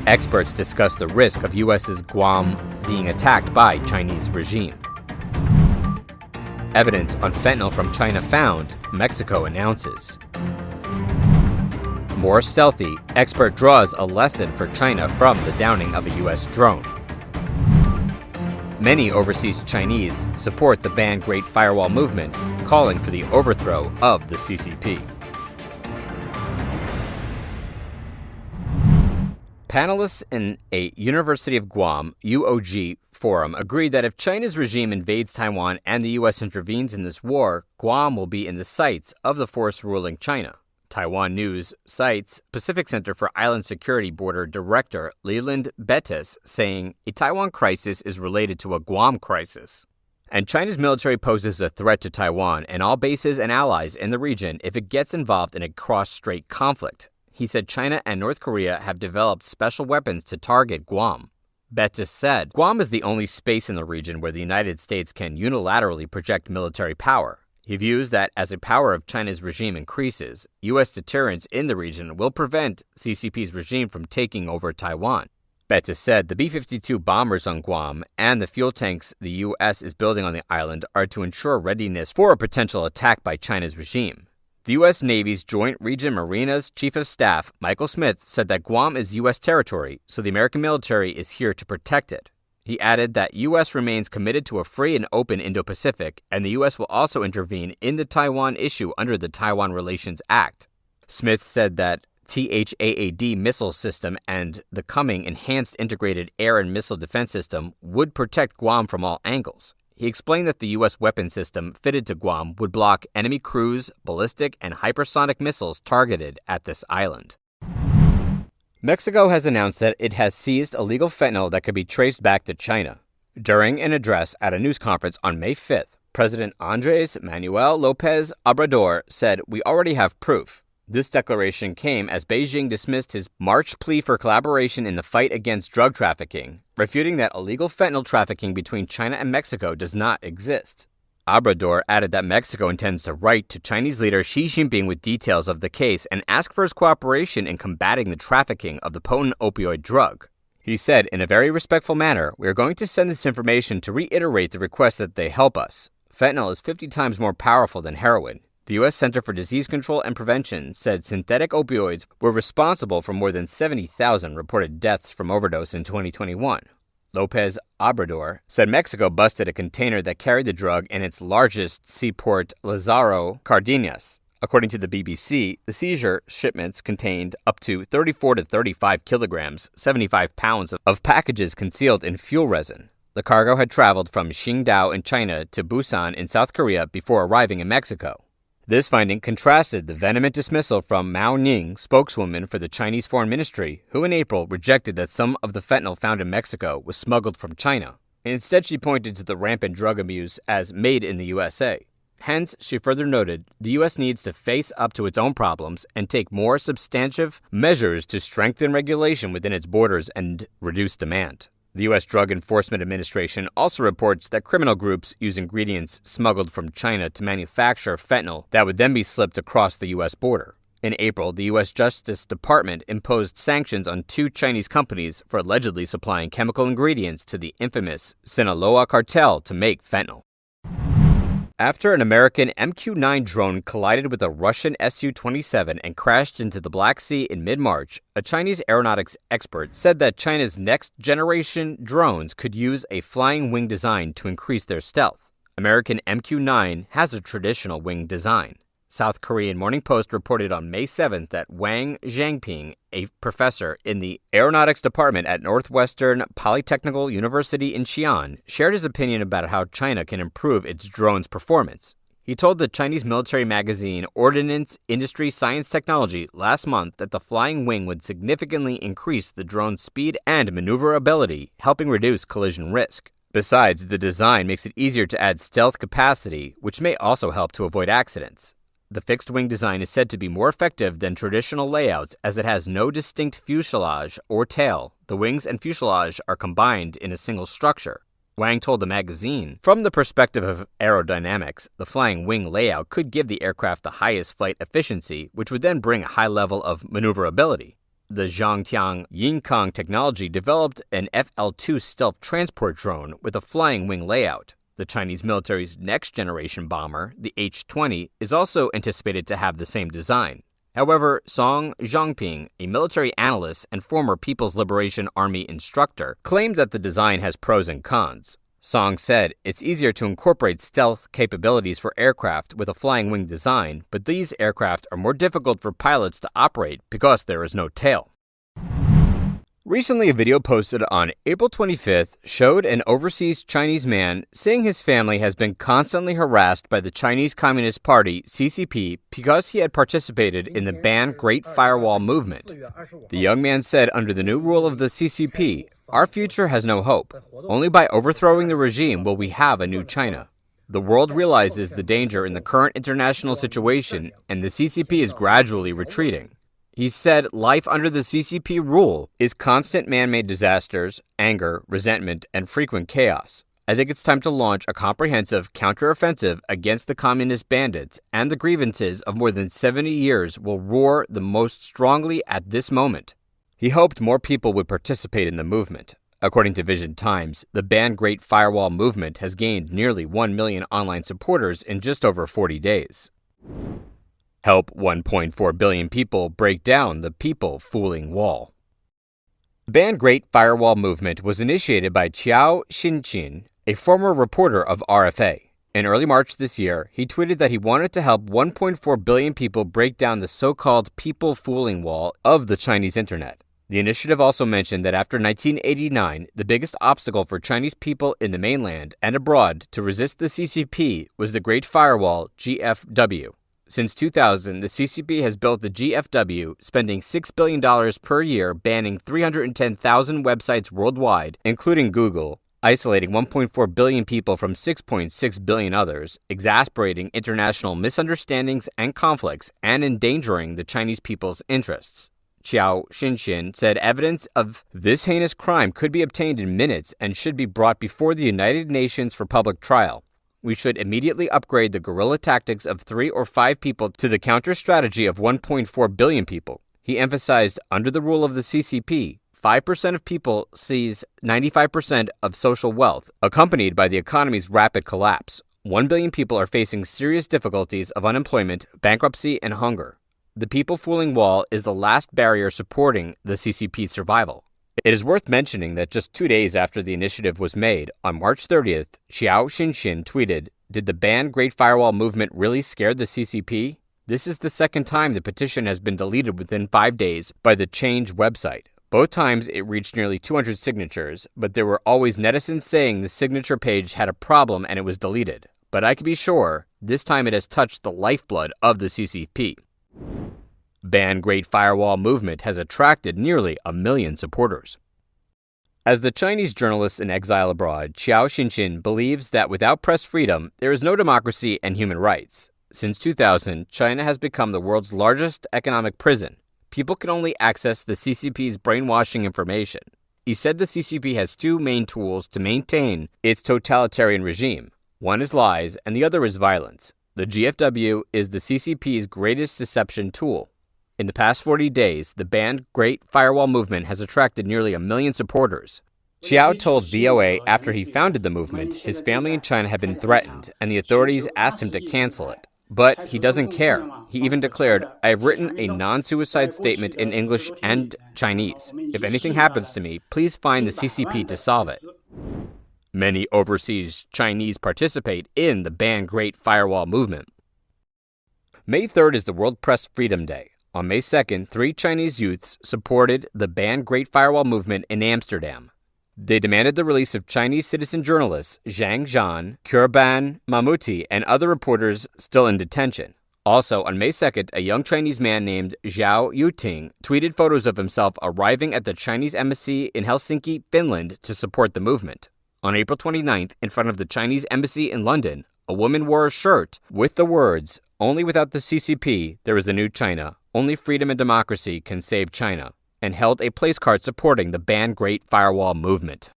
Experts discuss the risk of U.S.'s Guam being attacked by Chinese regime. Evidence on fentanyl from China found, Mexico announces. More stealthy, expert draws a lesson for China from the downing of a U.S. drone. Many overseas Chinese support the Ban Great Firewall Movement, calling for the overthrow of the CCP. Panelists in a University of Guam UOG forum agreed that if China's regime invades Taiwan and the U.S. intervenes in this war, Guam will be in the sights of the force ruling China. Taiwan News cites Pacific Center for Island Security Board Director Leland Bettis saying a Taiwan crisis is related to a Guam crisis. And China's military poses a threat to Taiwan and all bases and allies in the region if it gets involved in a cross-strait conflict. He said China and North Korea have developed special weapons to target Guam. Bettis said Guam is the only space in the region where the United States can unilaterally project military power. He views that as the power of China's regime increases, U.S. deterrence in the region will prevent CCP's regime from taking over Taiwan. Bettis said the B-52 bombers on Guam and the fuel tanks the U.S. is building on the island are to ensure readiness for a potential attack by China's regime. The U.S. Navy's Joint Region Marinas Chief of Staff, Michael Smith, said that Guam is U.S. territory, so the American military is here to protect it. He added that U.S. remains committed to a free and open Indo-Pacific, and the U.S. will also intervene in the Taiwan issue under the Taiwan Relations Act. Smith said that THAAD missile system and the coming enhanced integrated air and missile defense system would protect Guam from all angles. He explained that the U.S. weapon system fitted to Guam would block enemy cruise, ballistic, and hypersonic missiles targeted at this island. Mexico has announced that it has seized illegal fentanyl that could be traced back to China. During an address at a news conference on May 5th, President Andrés Manuel López Obrador said, "We already have proof." This declaration came as Beijing dismissed his March plea for collaboration in the fight against drug trafficking, refuting that illegal fentanyl trafficking between China and Mexico does not exist. Obrador added that Mexico intends to write to Chinese leader Xi Jinping with details of the case and ask for his cooperation in combating the trafficking of the potent opioid drug. He said, in a very respectful manner, "We are going to send this information to reiterate the request that they help us. Fentanyl is 50 times more powerful than heroin." The U.S. Center for Disease Control and Prevention said synthetic opioids were responsible for more than 70,000 reported deaths from overdose in 2021. López Obrador said Mexico busted a container that carried the drug in its largest seaport, Lázaro Cárdenas. According to the BBC, the seizure shipments contained up to 34 to 35 kilograms, 75 pounds of packages concealed in fuel resin. The cargo had traveled from Qingdao in China to Busan in South Korea before arriving in Mexico. This finding contrasted the vehement dismissal from Mao Ning, spokeswoman for the Chinese Foreign Ministry, who in April rejected that some of the fentanyl found in Mexico was smuggled from China. Instead, she pointed to the rampant drug abuse as made in the USA. Hence, she further noted, the U.S. needs to face up to its own problems and take more substantive measures to strengthen regulation within its borders and reduce demand. The U.S. Drug Enforcement Administration also reports that criminal groups use ingredients smuggled from China to manufacture fentanyl that would then be slipped across the U.S. border. In April, the U.S. Justice Department imposed sanctions on 2 Chinese companies for allegedly supplying chemical ingredients to the infamous Sinaloa cartel to make fentanyl. After an American MQ-9 drone collided with a Russian Su-27 and crashed into the Black Sea in mid-March, a Chinese aeronautics expert said that China's next-generation drones could use a flying wing design to increase their stealth. American MQ-9 has a traditional wing design. South Korean Morning Post reported on May 7th that Wang Zhangping, a professor in the aeronautics department at Northwestern Polytechnical University in Xi'an, shared his opinion about how China can improve its drones' performance. He told the Chinese military magazine Ordnance Industry Science Technology last month that the flying wing would significantly increase the drone's speed and maneuverability, helping reduce collision risk. Besides, the design makes it easier to add stealth capacity, which may also help to avoid accidents. The fixed-wing design is said to be more effective than traditional layouts as it has no distinct fuselage or tail. The wings and fuselage are combined in a single structure. Wang told the magazine, "From the perspective of aerodynamics, the flying wing layout could give the aircraft the highest flight efficiency, which would then bring a high level of maneuverability." The Zhangtiang Yinkang technology developed an FL-2 stealth transport drone with a flying wing layout. The Chinese military's next-generation bomber, the H-20, is also anticipated to have the same design. However, Song Zhongping, a military analyst and former People's Liberation Army instructor, claimed that the design has pros and cons. Song said it's easier to incorporate stealth capabilities for aircraft with a flying wing design, but these aircraft are more difficult for pilots to operate because there is no tail. Recently, a video posted on April 25th showed an overseas Chinese man saying his family has been constantly harassed by the Chinese Communist Party, CCP, because he had participated in the Ban Great Firewall Movement. The young man said under the new rule of the CCP, our future has no hope. Only by overthrowing the regime will we have a new China. The world realizes the danger in the current international situation, and the CCP is gradually retreating. He said life under the CCP rule is constant man-made disasters, anger, resentment, and frequent chaos. I think it's time to launch a comprehensive counteroffensive against the communist bandits, and the grievances of more than 70 years will roar the most strongly at this moment. He hoped more people would participate in the movement. According to Vision Times, the Ban Great Firewall Movement has gained nearly 1 million online supporters in just over 40 days. Help 1.4 billion people break down the people-fooling wall. The Ban Great Firewall Movement was initiated by Qiao Xinqin, a former reporter of RFA. In early March this year, he tweeted that he wanted to help 1.4 billion people break down the so-called people-fooling wall of the Chinese internet. The initiative also mentioned that after 1989, the biggest obstacle for Chinese people in the mainland and abroad to resist the CCP was the Great Firewall, GFW. Since 2000, the CCP has built the GFW, spending $6 billion per year banning 310,000 websites worldwide, including Google, isolating 1.4 billion people from 6.6 billion others, exasperating international misunderstandings and conflicts, and endangering the Chinese people's interests. Qiao Xinqin said evidence of this heinous crime could be obtained in minutes and should be brought before the United Nations for public trial. We should immediately upgrade the guerrilla tactics of 3 or 5 people to the counter-strategy of 1.4 billion people. He emphasized, under the rule of the CCP, 5% of people seize 95% of social wealth, accompanied by the economy's rapid collapse. 1 billion people are facing serious difficulties of unemployment, bankruptcy, and hunger. The people-fooling wall is the last barrier supporting the CCP's survival. It is worth mentioning that just 2 days after the initiative was made, on March 30th, Qiao Xinqin tweeted, "Did the Ban Great Firewall Movement really scare the CCP? This is the second time the petition has been deleted within 5 days by the Change website. Both times it reached nearly 200 signatures, but there were always netizens saying the signature page had a problem and it was deleted. But I can be sure, this time it has touched the lifeblood of the CCP. Ban Great Firewall Movement has attracted nearly 1 million supporters. As the Chinese journalist in exile abroad, Qiao Xinqin believes that without press freedom, there is no democracy and human rights. Since 2000, China has become the world's largest economic prison. People can only access the CCP's brainwashing information. He said the CCP has 2 main tools to maintain its totalitarian regime. One is lies, and the other is violence. The GFW is the CCP's greatest deception tool. In the past 40 days, the Ban Great Firewall Movement has attracted nearly 1 million supporters. Qiao told VOA after he founded the movement, his family in China had been threatened, and the authorities asked him to cancel it. But he doesn't care. He even declared, "I have written a non-suicide statement in English and Chinese. If anything happens to me, please find the CCP to solve it." Many overseas Chinese participate in the Ban Great Firewall Movement. May 3rd is the World Press Freedom Day. On May 2nd, 3 Chinese youths supported the Ban Great Firewall Movement in Amsterdam. They demanded the release of Chinese citizen journalists Zhang Zhan, Kurban Mahmouti, and other reporters still in detention. Also, on May 2nd, a young Chinese man named Zhao Yuting tweeted photos of himself arriving at the Chinese embassy in Helsinki, Finland, to support the movement. On April 29th, in front of the Chinese embassy in London, a woman wore a shirt with the words, "Only without the CCP, there is a new China. Only freedom and democracy can save China," and held a placecard supporting the Ban Great Firewall Movement.